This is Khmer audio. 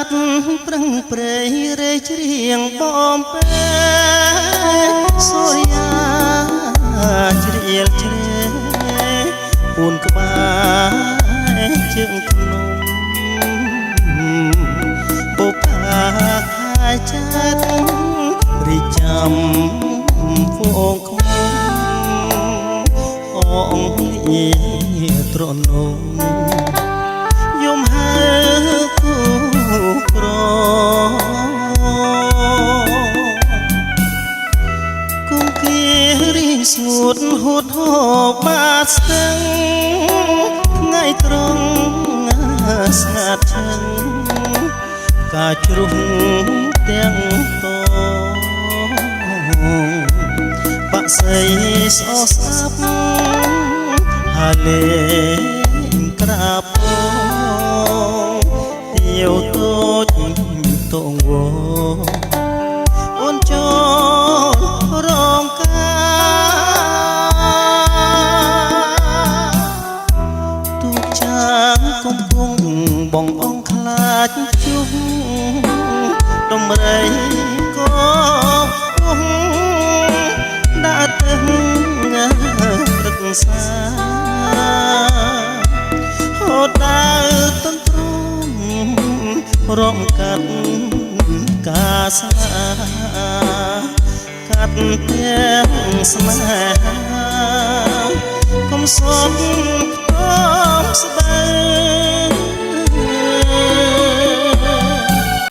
ត់ប្រឹងប្រែងរេច្រៀងបំពេសួរយ៉ាជ្រៀលជ្រែពួនក្បាលជើងភ្នំពុកខាខាចាត់រីចាំហ្វូងខ្មុំអងលីត្រនំយំហើគូក្រគុំគៀរីស្ងួតហួតហោបាត់ស្ទឹងថ្ងៃត្រង់ស្ងាត់ឈឹងកាជ្រុះទាំងតបាក់សៃស្អស្អាប់ហាលេងក្រាបទៀវតូចតងវអូនចូលរងការទូកចាងកំពុងបងអងខ្លាចជុំដំរីក៏ពុំដើរទៅរឹកសាហូតដើរទន្ទ្រាំរងកាត់កាសាកាត់ទាំងស្នេហាកុំសត់ខ្ទមស្បែក